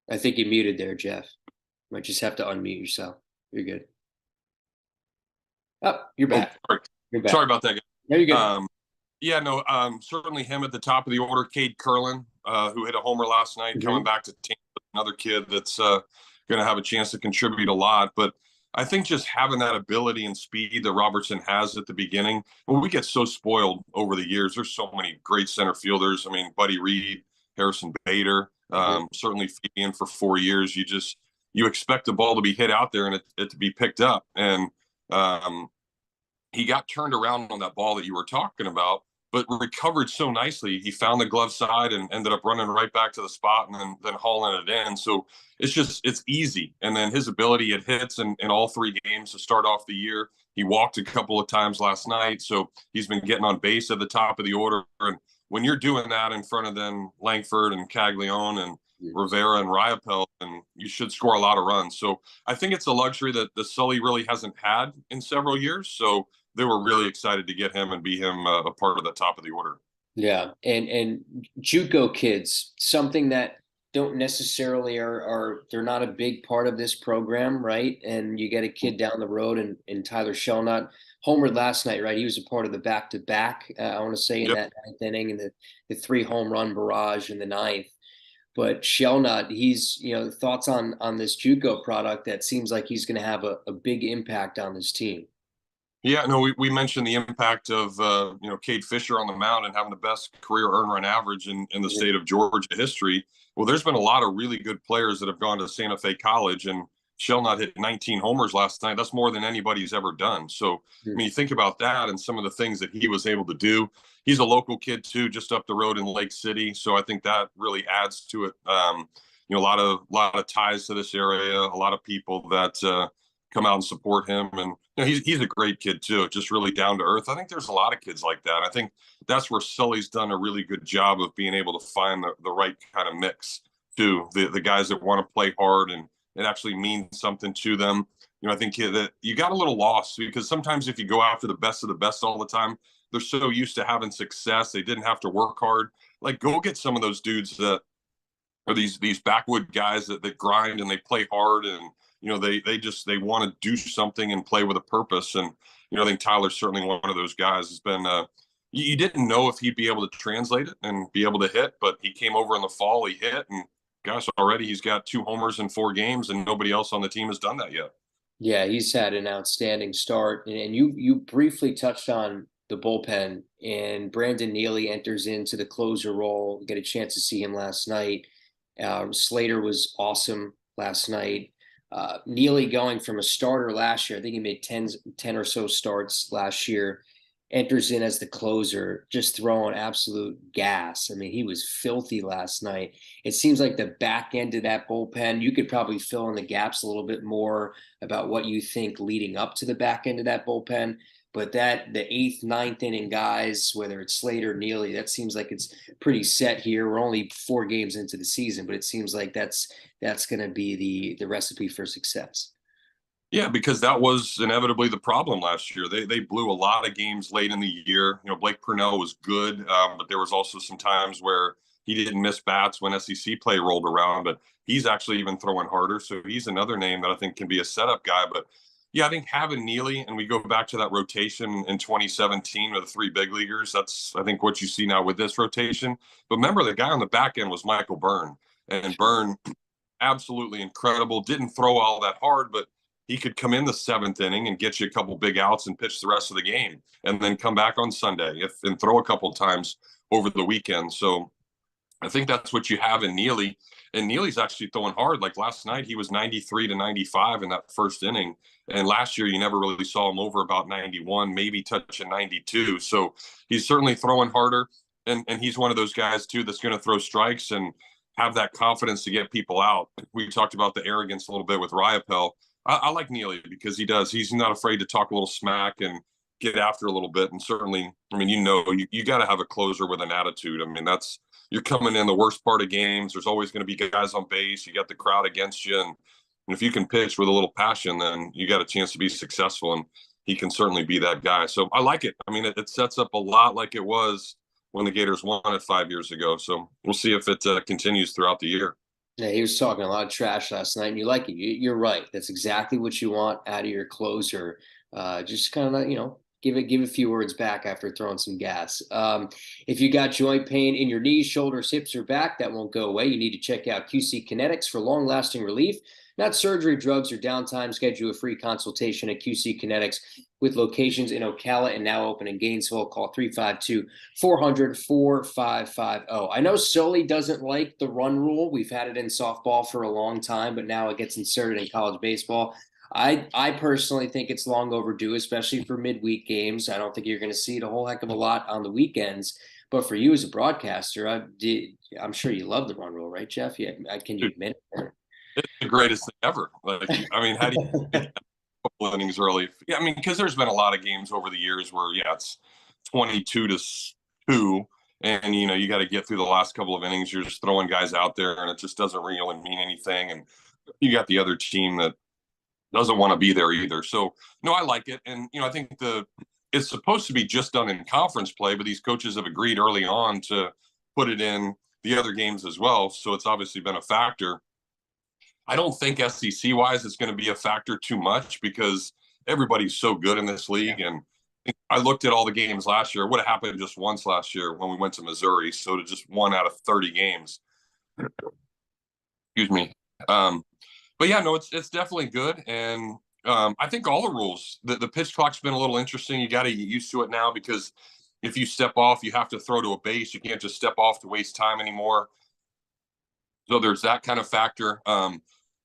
I think you're muted there, Jeff. Might just have to unmute yourself. You're good. Oh, you're back. Sorry about that, guys. There you go. Certainly him at the top of the order. Cade Curlin, who hit a homer last night, coming back to team. Another kid that's going to have a chance to contribute a lot. But I think just having that ability and speed that Robertson has at the beginning, well, we get so spoiled over the years. There's so many great center fielders. I mean, Buddy Reed, Harrison Bader, certainly Fabian for 4 years. You expect the ball to be hit out there and it to be picked up. And he got turned around on that ball that you were talking about, but recovered so nicely. He found the glove side and ended up running right back to the spot and then hauling it in. So it's easy. And then his ability at hits in all 3 games to start off the year. He walked a couple of times last night. So he's been getting on base at the top of the order. And when you're doing that in front of then Langford and Caglione and Rivera and Riopel, and you should score a lot of runs. So I think it's a luxury that the Sully really hasn't had in several years. So they were really excited to get him and be him a part of the top of the order. Yeah, and JUCO kids, something that don't necessarily they're not a big part of this program, right? And you get a kid down the road and Tyler Shelnut homered last night, right? He was a part of the back-to-back, I want to say, in that 9th inning, and the 3 home run barrage in the 9th. But Shelnut, he's, thoughts on this JUCO product that seems like he's going to have a big impact on this team. Yeah, no, we mentioned the impact of, Cade Fisher on the mound and having the best career earned run average in the state of Georgia history. Well, there's been a lot of really good players that have gone to Santa Fe College, and Shelnut hit 19 homers last night. That's more than anybody's ever done. So, I mean, you think about that and some of the things that he was able to do. He's a local kid, too, just up the road in Lake City. So I think that really adds to it. A lot of ties to this area, a lot of people that come out and support him. And he's a great kid, too, just really down to earth. I think there's a lot of kids like that. I think that's where Sully's done a really good job of being able to find the right kind of mix, too. The guys that want to play hard and it actually means something to them. I think that you got a little lost because sometimes if you go after the best of the best all the time, they're so used to having success. They didn't have to work hard. Like, go get some of those dudes that are these backwood guys that grind and they play hard and, they want to do something and play with a purpose. And, I think Tyler's certainly one of those guys. Has been, you didn't know if he'd be able to translate it and be able to hit, but he came over in the fall, he hit, and gosh, already he's got 2 homers in 4 games, and nobody else on the team has done that yet. Yeah, he's had an outstanding start. And you briefly touched on the bullpen, and Brandon Neely enters into the closer role. Get a chance to see him last night. Slater was awesome last night. Neely, going from a starter last year, I think he made 10 or so starts last year, enters in as the closer, just throwing absolute gas. I mean, he was filthy last night. It seems like the back end of that bullpen, you could probably fill in the gaps a little bit more about what you think leading up to the back end of that bullpen. But the 8th, 9th inning guys, whether it's Slater, Neely, that seems like it's pretty set here. We're only 4 games into the season, but it seems like that's going to be the recipe for success. Yeah, because that was inevitably the problem last year. They blew a lot of games late in the year. Blake Purnell was good, but there was also some times where he didn't miss bats when SEC play rolled around. But he's actually even throwing harder, so he's another name that I think can be a setup guy. But yeah, I think having Neely, and we go back to that rotation in 2017 with the 3 big leaguers. That's, I think, what you see now with this rotation. But remember, the guy on the back end was Michael Byrne, and Byrne, absolutely incredible. Didn't throw all that hard, but he could come in the 7th inning and get you a couple big outs and pitch the rest of the game, and then come back on Sunday and throw a couple of times over the weekend. So I think that's what you have in Neely. And Neely's actually throwing hard. Like last night, he was 93 to 95 in that 1st inning. And last year, you never really saw him over about 91, maybe touching 92. So he's certainly throwing harder. And he's one of those guys, too, that's going to throw strikes and have that confidence to get people out. We talked about the arrogance a little bit with Riopel. I like Neely because he does. He's not afraid to talk a little smack and get after a little bit. And certainly, I mean, you got to have a closer with an attitude. I mean, you're coming in the worst part of games. There's always going to be guys on base. You got the crowd against you. And if you can pitch with a little passion, then you got a chance to be successful. And he can certainly be that guy. So I like it. I mean, it sets up a lot like it was when the Gators won it 5 years ago. So we'll see if it continues throughout the year. Yeah, he was talking a lot of trash last night, and you like it. You're right. That's exactly what you want out of your closer. Just kind of, give a few words back after throwing some gas. If you got joint pain in your knees, shoulders, hips, or back, that won't go away. You need to check out QC Kinetics for long-lasting relief. not surgery, drugs, or downtime. Schedule a free consultation at QC Kinetics with locations in Ocala and now open in Gainesville. Call 352-400-4550. I know Sully doesn't like the run rule. We've had it in softball for a long time, but now it gets inserted in college baseball. I personally think it's long overdue, especially for midweek games. I don't think you're going to see it a whole heck of a lot on the weekends. But for you as a broadcaster, I'm sure you love the run rule, right, Jeff? Yeah, can you admit it? It's the greatest thing ever. Like, I mean, how do you get a couple innings early? Yeah, I mean, because there's been a lot of games over the years where, it's 22-2, and you got to get through the last couple of innings. You're just throwing guys out there, and it just doesn't really mean anything. And you got the other team that doesn't want to be there either. So no, I like it, and I think it's supposed to be just done in conference play, but these coaches have agreed early on to put it in the other games as well. So it's obviously been a factor. I don't think SEC wise it's going to be a factor too much because everybody's so good in this league. And I looked at all the games last year. It would have happened just once last year when we went to Missouri. So to just 1 out of 30 games. Excuse me. But yeah, no, it's definitely good. And I think all the rules, the pitch clock's been a little interesting. You got to get used to it now because if you step off, you have to throw to a base. You can't just step off to waste time anymore. So there's that kind of factor.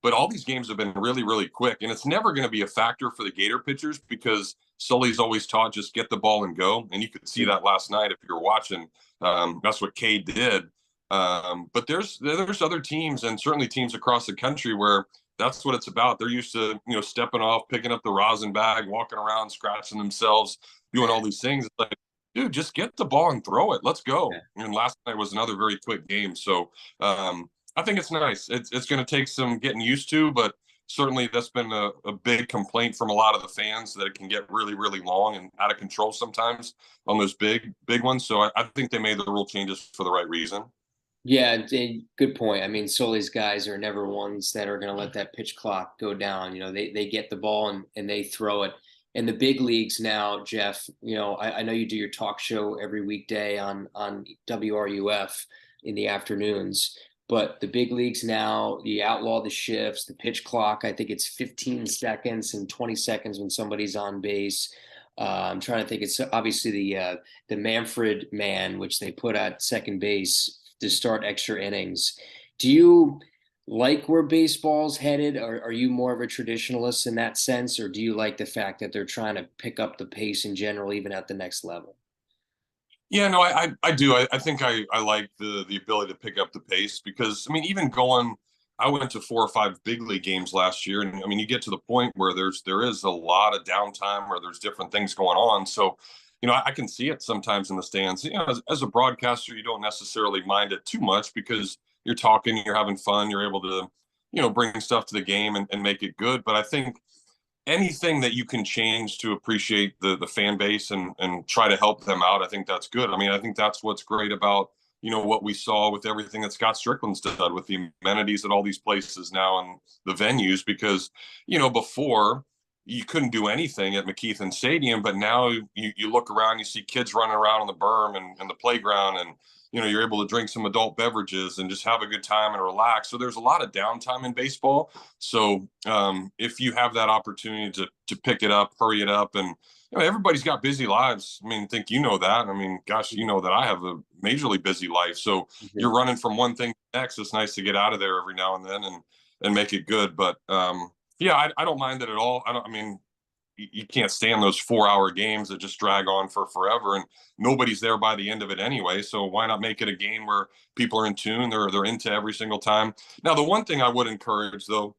But all these games have been really, really quick. And it's never going to be a factor for the Gator pitchers because Sully's always taught just get the ball and go. And you could see that last night if you were watching. That's what Cade did. But there's other teams and certainly teams across the country where that's what it's about. They're used to, stepping off, picking up the rosin bag, walking around, scratching themselves, doing all these things. It's like, dude, just get the ball and throw it. Let's go. Yeah. And last night was another very quick game. So I think it's nice. It's going to take some getting used to, but certainly that's been a big complaint from a lot of the fans that it can get really, really long and out of control sometimes on those big ones. So I think they made the rule changes for the right reason. Yeah, good point. I mean, Sully's guys are never ones that are going to let that pitch clock go down. They get the ball and they throw it. In the big leagues now, Jeff, I know you do your talk show every weekday on WRUF in the afternoons, but the big leagues now, you outlaw the shifts, the pitch clock. I think it's 15 seconds and 20 seconds when somebody's on base. I'm trying to think. It's obviously the Manfred man, which they put at second base to start extra innings. Do you like where baseball's headed? Or are you more of a traditionalist in that sense? Or do you like the fact that they're trying to pick up the pace in general, even at the next level? Yeah, no, I do. I think I like the ability to pick up the pace because, I mean, even I went to 4 or 5 big league games last year. And I mean, you get to the point where there is a lot of downtime where there's different things going on. So, I can see it sometimes in the stands. As a broadcaster, you don't necessarily mind it too much because you're talking, you're having fun, you're able to, bring stuff to the game and make it good. But I think anything that you can change to appreciate the fan base and try to help them out, I think that's good. I mean, I think that's what's great about, what we saw with everything that Scott Strickland's done with the amenities at all these places now and the venues, because, before you couldn't do anything at McKeithen Stadium, but now you look around, you see kids running around on the berm and the playground, and you're able to drink some adult beverages and just have a good time and relax. So there's a lot of downtime in baseball. So if you have that opportunity to pick it up, hurry it up, and everybody's got busy lives. I mean, that. I mean, gosh, that I have a majorly busy life. So you're running from one thing to the next. It's nice to get out of there every now and then and make it good. But yeah, I don't mind it at all. I mean, you can't stand those 4-hour games that just drag on for forever, and nobody's there by the end of it anyway. So why not make it a game where people are in tune? They're into every single time. Now, the one thing I would encourage, though,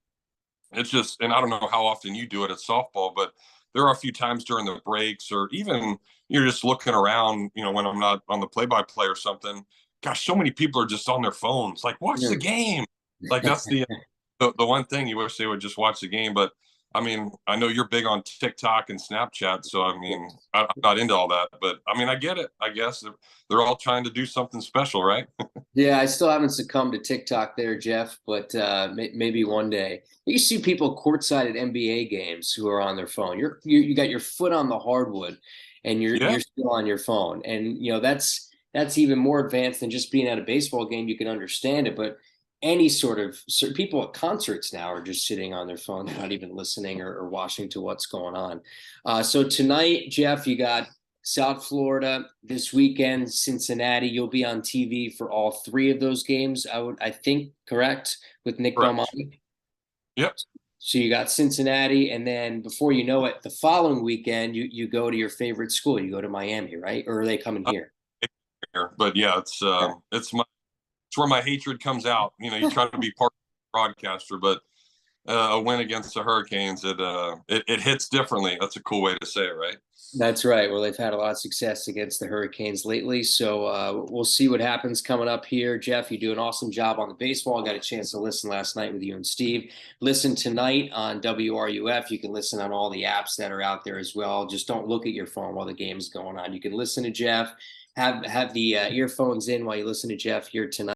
it's just, and I don't know how often you do it at softball, but there are a few times during the breaks, or even you're just looking around, when I'm not on the play-by-play or something. Gosh, so many people are just on their phones. Like, watch the game. Like, that's the one thing you wish they would just watch the game. But I mean, I know you're big on TikTok and Snapchat, so I mean, I'm not into all that, but I mean, I get it. I guess they're all trying to do something special, right? Yeah, I still haven't succumbed to TikTok there, Jeff, but maybe one day. You see people courtside at NBA games who are on their phone. You got your foot on the hardwood, and you're still on your phone, and that's even more advanced than just being at a baseball game. You can understand it, but any sort of people at concerts now are just sitting on their phone, they're not even listening or watching to what's going on. So tonight, Jeff, you got South Florida this weekend, Cincinnati. You'll be on TV for all 3 of those games. I think, correct, with Nick Belmonte? Yep. So you got Cincinnati, and then before you know it, the following weekend, you go to your favorite school. You go to Miami, right? Or are they coming here? But yeah, it's where my hatred comes out. You know, you try to be part of the broadcaster, but a win against the Hurricanes, it hits differently. That's a cool way to say it, right? That's right. Well, they've had a lot of success against the Hurricanes lately, so we'll see what happens coming up here. Jeff, you do an awesome job on the baseball. I got a chance to listen last night with you and Steve. Listen tonight on WRUF. You can listen on all the apps that are out there as well. Just don't look at your phone while the game is going on. You can listen to Jeff, have the earphones in while you listen to Jeff here tonight.